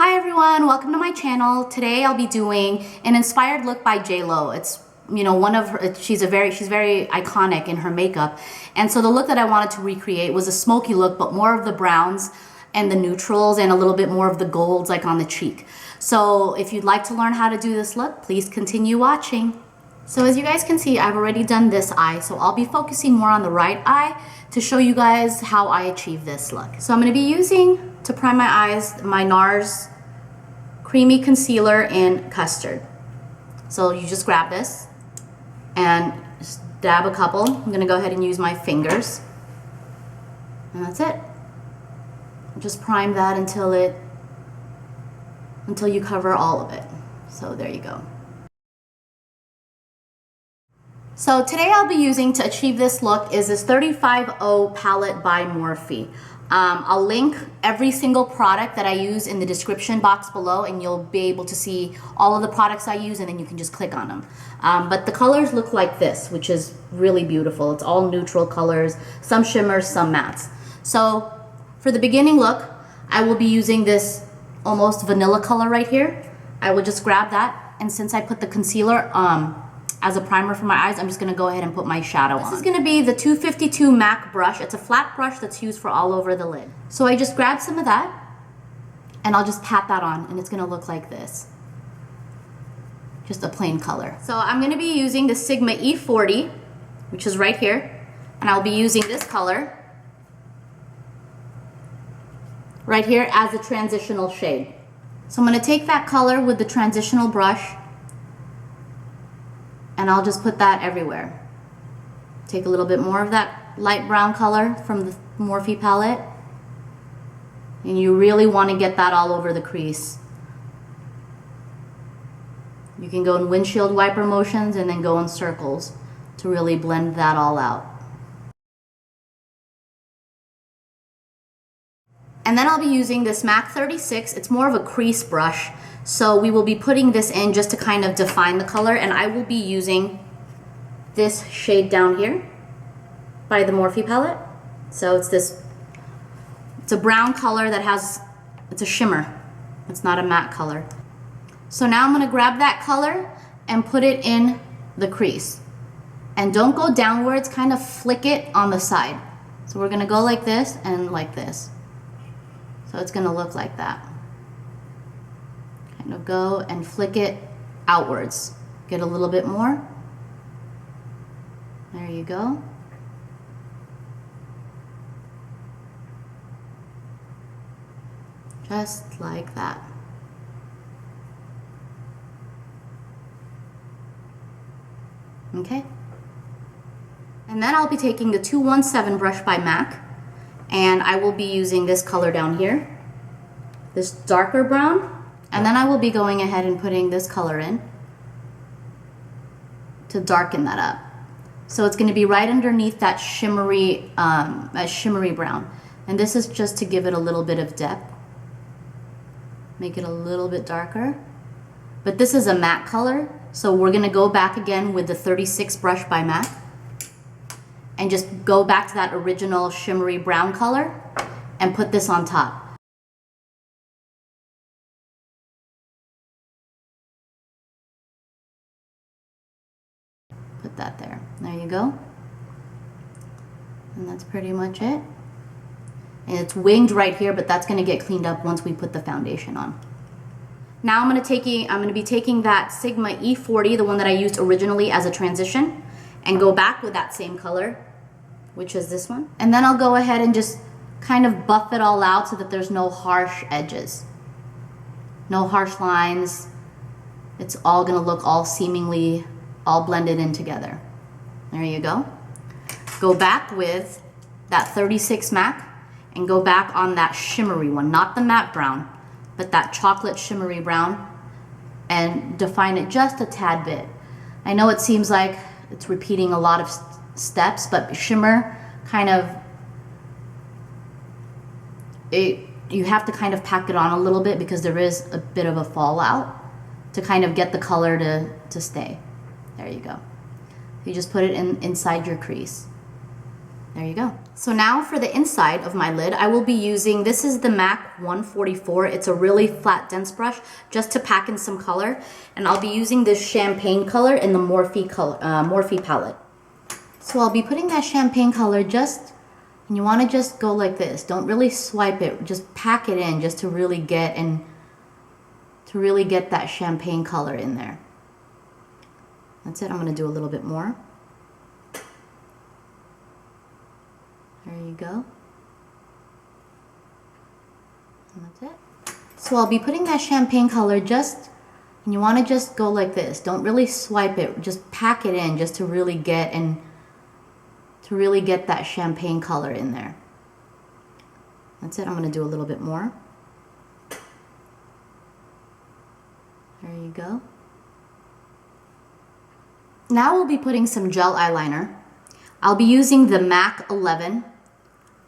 Hi everyone, welcome to my channel. Today I'll be doing an inspired look by JLO. It's, you know, one of her, she's very iconic in her makeup. And so the look that I wanted to recreate was a smoky look, but more of the browns and the neutrals and a little bit more of the golds like on the cheek. So if you'd like to learn how to do this look, please continue watching. So as you guys can see, I've already done this eye, so I'll be focusing more on the right eye to show you guys how I achieve this look. So I'm going to be using, to prime my eyes, my NARS Creamy Concealer in Custard. So you just grab this and just dab a couple. I'm going to go ahead and use my fingers. And that's it. Just prime that until you cover all of it. So there you go. So today I'll be using to achieve this look is this 35O palette by Morphe. I'll link every single product that I use in the description box below, and you'll be able to see all of the products I use, and then you can just click on them. But the colors look like this, which is really beautiful. It's all neutral colors, some shimmers, some mattes. So for the beginning look, I will be using this almost vanilla color right here. I will just grab that, and since I put the concealer as a primer for my eyes, I'm just going to go ahead and put my shadow on. This is going to be the 252 MAC brush. It's a flat brush that's used for all over the lid. So I just grab some of that, and I'll just pat that on, and it's going to look like this. Just a plain color. So I'm going to be using the Sigma E40, which is right here, and I'll be using this color right here as a transitional shade. So I'm going to take that color with the transitional brush, and I'll just put that everywhere. Take a little bit more of that light brown color from the Morphe palette, and you really want to get that all over the crease. You can go in windshield wiper motions and then go in circles to really blend that all out. And then I'll be using this MAC 36. It's more of a crease brush. So we will be putting this in just to kind of define the color, and I will be using this shade down here by the Morphe palette. So it's a brown color that has, it's a shimmer. It's not a matte color. So now I'm going to grab that color and put it in the crease. And don't go downwards, kind of flick it on the side. So we're going to go like this and like this. So it's going to look like that. Kind of go and flick it outwards. Get a little bit more. There you go. Just like that. Okay. And then I'll be taking the 217 brush by MAC, and I will be using this color down here, this darker brown. And then I will be going ahead and putting this color in to darken that up. So it's going to be right underneath that shimmery brown. And this is just to give it a little bit of depth. Make it a little bit darker. But this is a matte color, so we're going to go back again with the 36 brush by MAC and just go back to that original shimmery brown color and put this on top. Put that there. There you go. And that's pretty much it. And it's winged right here, but that's going to get cleaned up once we put the foundation on. Now I'm going to be taking that Sigma E40, the one that I used originally as a transition, and go back with that same color, which is this one. And then I'll go ahead and just kind of buff it all out so that there's no harsh edges. No harsh lines. It's all going to look all seemingly all blended in together. There you go. Go back with that 36 MAC and go back on that shimmery one, not the matte brown, but that chocolate shimmery brown, and define it just a tad bit. I know it seems like it's repeating a lot of steps, but shimmer kind of, you have to kind of pack it on a little bit because there is a bit of a fallout to kind of get the color to stay. There you go. You just put it inside your crease. There you go. So now for the inside of my lid, I will be using, this is the MAC 144. It's a really flat, dense brush just to pack in some color. And I'll be using this champagne color in the Morphe palette. So I'll be putting that champagne color and you want to just go like this. Don't really swipe it, just pack it in just to really get that champagne color in there. That's it. I'm going to do a little bit more. There you go. And that's it. So I'll be putting that champagne color and you want to just go like this. Don't really swipe it, just pack it in just to really get that champagne color in there. That's it. I'm going to do a little bit more. There you go. Now we'll be putting some gel eyeliner. I'll be using the MAC 11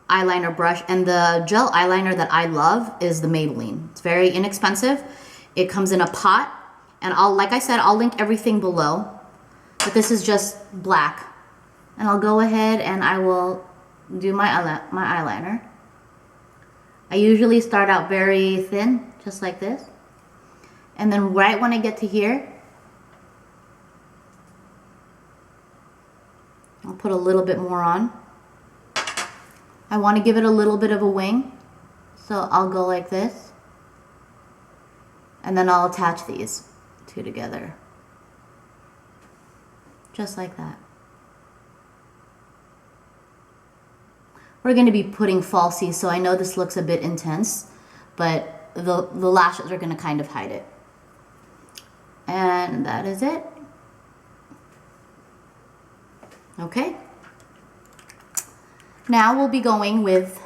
eyeliner brush, and the gel eyeliner that I love is the Maybelline. It's very inexpensive. It comes in a pot, and like I said, I'll link everything below, but this is just black. And I'll go ahead and I will do my eyeliner. I usually start out very thin, just like this. And then right when I get to here, I'll put a little bit more on. I want to give it a little bit of a wing, so I'll go like this. And then I'll attach these two together. Just like that. We're going to be putting falsies, so I know this looks a bit intense, but the lashes are going to kind of hide it. And that is it. Okay. Now we'll be going with,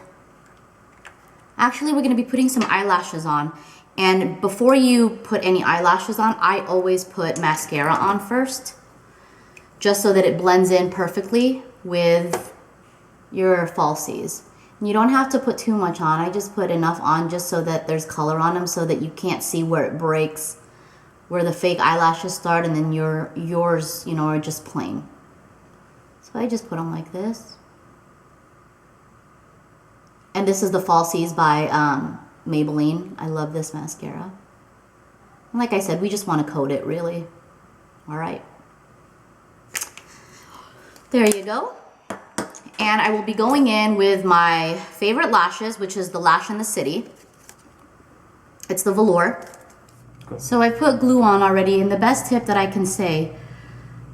actually we're going to be putting some eyelashes on. And before you put any eyelashes on, I always put mascara on first, just so that it blends in perfectly with your falsies. And you don't have to put too much on. I just put enough on just so that there's color on them, so that you can't see where it breaks, where the fake eyelashes start, and then yours, you know, are just plain. So I just put them like this. And this is the Falsies by Maybelline. I love this mascara. And like I said, we just want to coat it, really. All right. There you go. And I will be going in with my favorite lashes, which is the Lash in the City. It's the velour. So I put glue on already, and the best tip that I can say,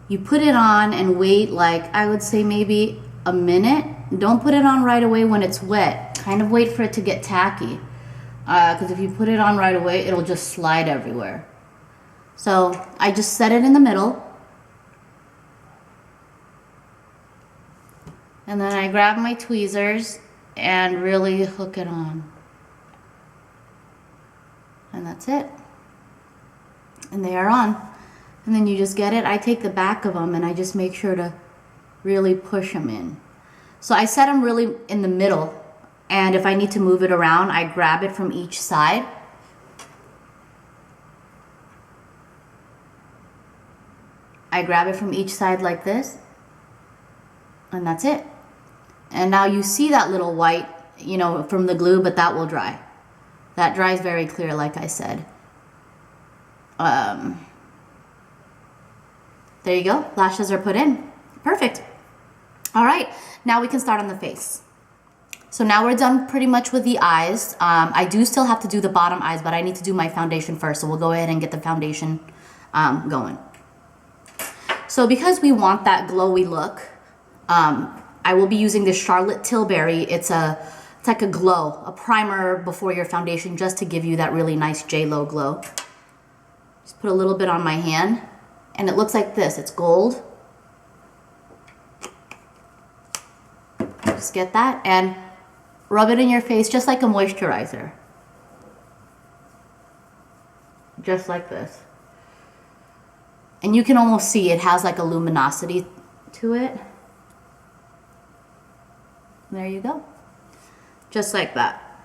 you put it on and wait, like I would say maybe a minute. Don't put it on right away when it's wet. Kind of wait for it to get tacky, because if you put it on right away, it'll just slide everywhere. So I just set it in the middle, and then I grab my tweezers and really hook it on. And that's it. And they are on. And then you just get it. I take the back of them and I just make sure to really push them in. So I set them really in the middle, and if I need to move it around, I grab it from each side. I grab it from each side like this, and that's it. And now you see that little white, you know, from the glue, but that will dry. That dries very clear, like I said. There you go. Lashes are put in. Perfect. All right. Now we can start on the face. So now we're done pretty much with the eyes. I do still have to do the bottom eyes, but I need to do my foundation first. So we'll go ahead and get the foundation going. So because we want that glowy look, I will be using this Charlotte Tilbury. It's like a glow, a primer before your foundation, just to give you that really nice JLO glow. Just put a little bit on my hand, and it looks like this. It's gold. Just get that and rub it in your face just like a moisturizer. Just like this. And you can almost see it has like a luminosity to it. There you go. Just like that.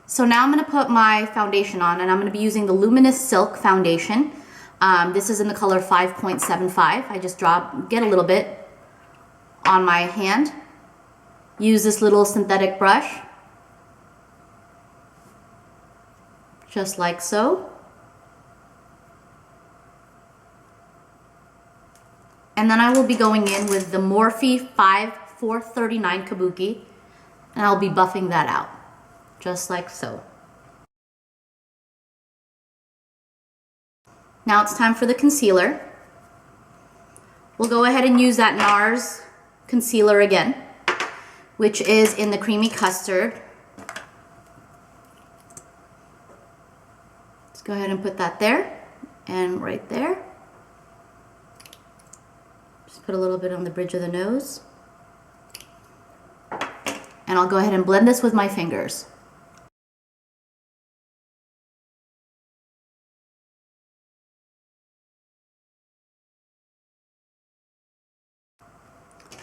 So now I'm going to put my foundation on, and I'm going to be using the Luminous Silk foundation. This is in the color 5.75. I just get a little bit on my hand, use this little synthetic brush, just like so. And then I will be going in with the Morphe 5439 Kabuki, and I'll be buffing that out, just like so. Now it's time for the concealer. We'll go ahead and use that NARS concealer again, which is in the Creamy Custard. Let's go ahead and put that there and right there. Just put a little bit on the bridge of the nose. And I'll go ahead and blend this with my fingers.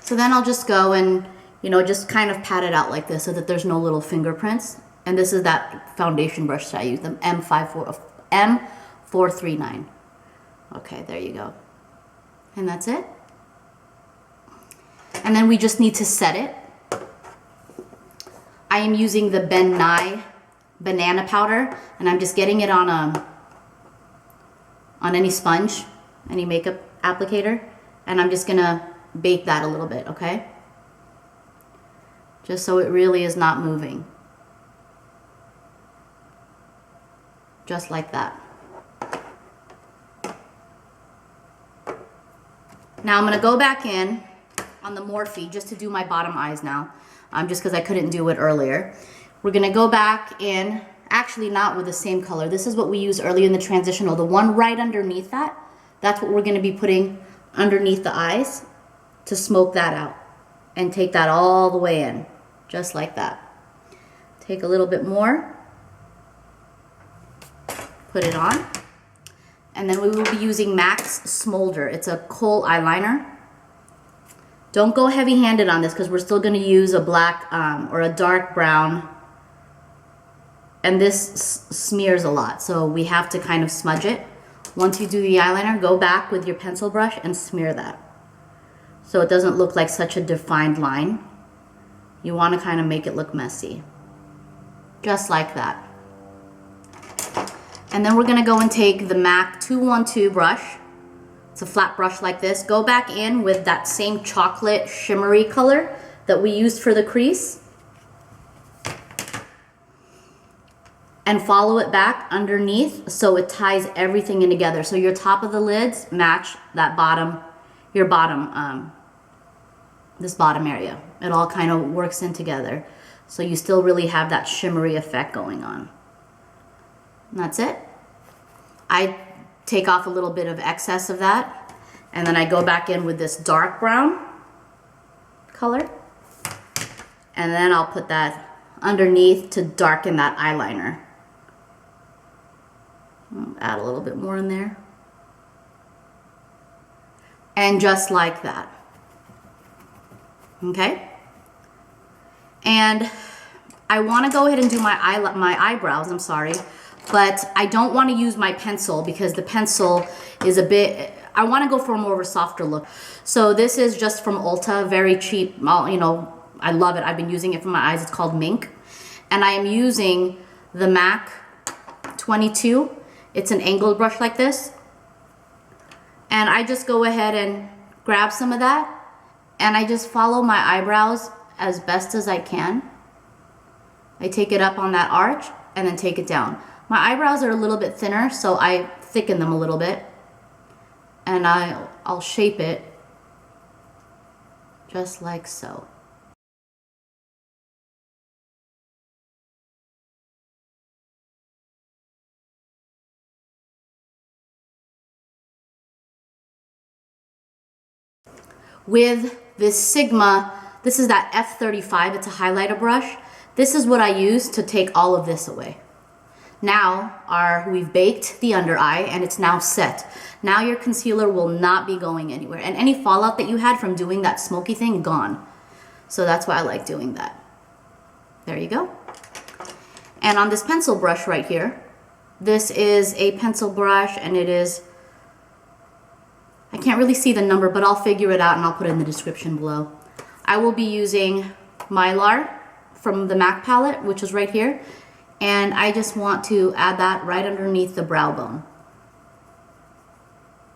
So then I'll just go and, just kind of pat it out like this so that there's no little fingerprints. And this is that foundation brush that I use, the M439. Okay, there you go. And that's it. And then we just need to set it. I am using the Ben Nye banana powder, and I'm just getting it on any sponge, any makeup applicator, and I'm just gonna bake that a little bit, okay? Just so it really is not moving. Just like that. Now I'm gonna go back in on the Morphe just to do my bottom eyes now, just because I couldn't do it earlier. We're gonna go back in, actually not with the same color. This is what we used earlier in the transitional, the one right underneath that. That's what we're gonna be putting underneath the eyes to smoke that out and take that all the way in, just like that. Take a little bit more, put it on, and then we will be using MAC's Smolder. It's a kohl eyeliner. Don't go heavy-handed on this because we're still going to use a black or a dark brown, and this smears a lot, so we have to kind of smudge it. Once you do the eyeliner, go back with your pencil brush and smear that, so it doesn't look like such a defined line. You want to kind of make it look messy. Just like that. And then we're going to go and take the MAC 212 brush. It's a flat brush like this. Go back in with that same chocolate shimmery color that we used for the crease. And follow it back underneath so it ties everything in together. So your top of the lids match that bottom, your bottom, this bottom area. It all kind of works in together. So you still really have that shimmery effect going on. And that's it. I take off a little bit of excess of that, and then I go back in with this dark brown color, and then I'll put that underneath to darken that eyeliner. I'll add a little bit more in there. And just like that. Okay? And I want to go ahead and do my eyebrows, I'm sorry, but I don't want to use my pencil because the pencil is a bit, I want to go for more of a softer look. So this is just from Ulta, very cheap, I love it. I've been using it for my eyes. It's called Mink. And I am using the MAC 22. It's an angled brush like this. And I just go ahead and grab some of that, and I just follow my eyebrows as best as I can. I take it up on that arch and then take it down. My eyebrows are a little bit thinner, so I thicken them a little bit, and I'll shape it just like so. With this Sigma, this is that F35, it's a highlighter brush. This is what I use to take all of this away. Now we've baked the under eye and it's now set. Now your concealer will not be going anywhere, and any fallout that you had from doing that smoky thing, gone. So that's why I like doing that. There you go. And on this pencil brush right here, this is a pencil brush, and it is, I can't really see the number, but I'll figure it out and I'll put it in the description below. I will be using Mylar from the MAC palette, which is right here. And I just want to add that right underneath the brow bone.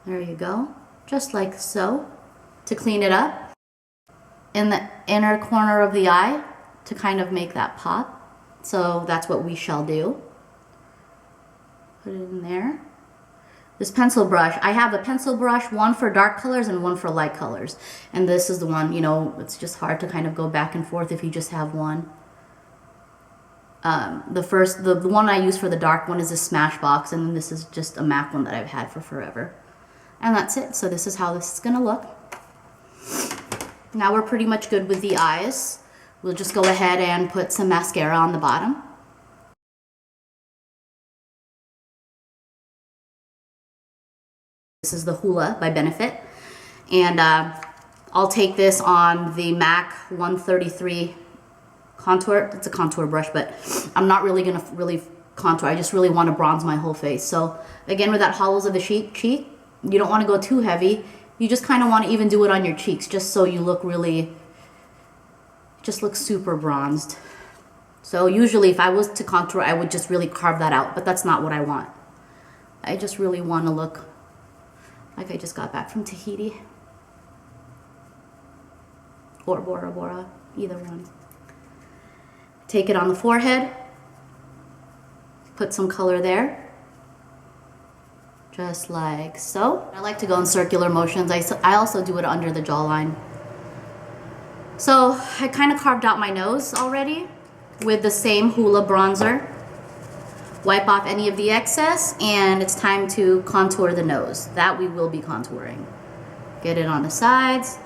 There you go, just like so, to clean it up. In the inner corner of the eye to kind of make that pop. So that's what we shall do. Put it in there. This pencil brush, I have a pencil brush, one for dark colors and one for light colors. And this is the one, you know, it's just hard to kind of go back and forth if you just have one. The one I use for the dark one is a Smashbox, and then this is just a MAC one that I've had for forever. And that's it. So this is how this is gonna look. Now we're pretty much good with the eyes. We'll just go ahead and put some mascara on the bottom. This is the Hoola by Benefit. And I'll take this on the MAC 133 contour. It's a contour brush, but I'm not really gonna contour. I just really want to bronze my whole face. So again, with that hollows of the cheek, you don't want to go too heavy. You just kind of want to even do it on your cheeks, just so you look really, just look super bronzed. So usually if I was to contour, I would just really carve that out, but that's not what I want. I just really want to look like I just got back from Tahiti. Or Bora Bora, either one. Take it on the forehead, put some color there, just like so. I like to go in circular motions. I also do it under the jawline. So I kind of carved out my nose already with the same Hoola bronzer. Wipe off any of the excess, and it's time to contour the nose. That we will be contouring. Get it on the sides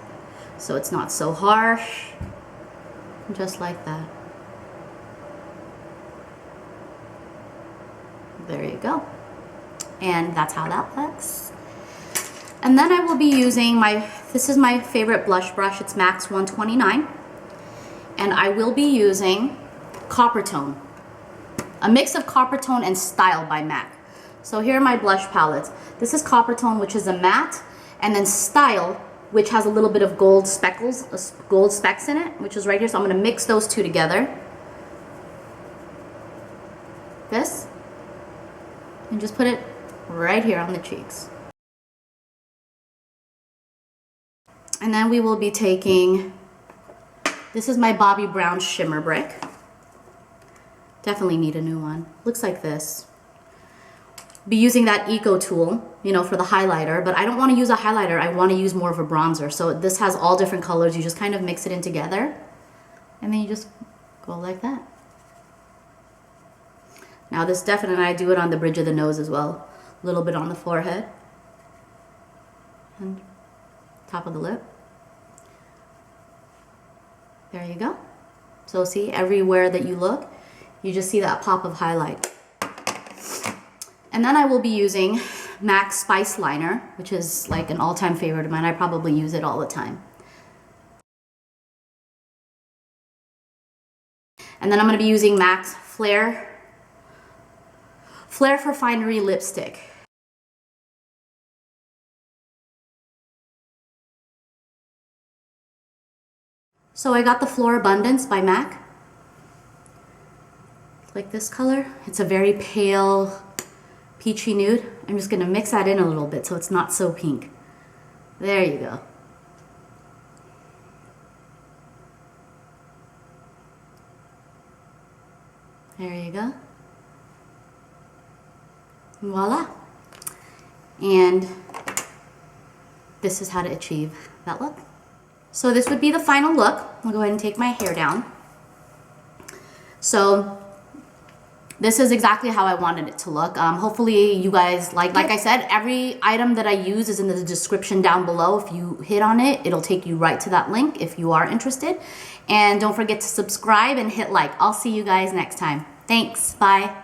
so it's not so harsh, just like that. There you go. And that's how that looks. And then I will be using this is my favorite blush brush. It's Max 129. And I will be using Copper Tone. A mix of Copper Tone and Style by MAC. So here are my blush palettes. This is Copper Tone, which is a matte, and then Style, which has a little bit of gold speckles, gold specks in it, which is right here. So I'm gonna mix those two together. This. And just put it right here on the cheeks. And then we will be taking, this is my Bobbi Brown Shimmer Brick. Definitely need a new one. Looks like this. Be using that Eco tool, you know, for the highlighter, but I don't want to use a highlighter. I want to use more of a bronzer. So this has all different colors. You just kind of mix it in together, and then you just go like that. Now this definitely, I do it on the bridge of the nose as well. A little bit on the forehead. And top of the lip. There you go. So see, everywhere that you look, you just see that pop of highlight. And then I will be using MAC Spice Liner, which is like an all-time favorite of mine. I probably use it all the time. And then I'm going to be using MAC's Flare for Finery Lipstick. So I got the Floor Abundance by MAC. Like this color. It's a very pale, peachy nude. I'm just going to mix that in a little bit so it's not so pink. There you go. There you go. Voila. And this is how to achieve that look. So this would be the final look. I'll go ahead and take my hair down. So this is exactly how I wanted it to look. Hopefully you guys like I said, every item that I use is in the description down below. If you hit on it, it'll take you right to that link if you are interested. And don't forget to subscribe and hit like. I'll see you guys next time. Thanks. Bye.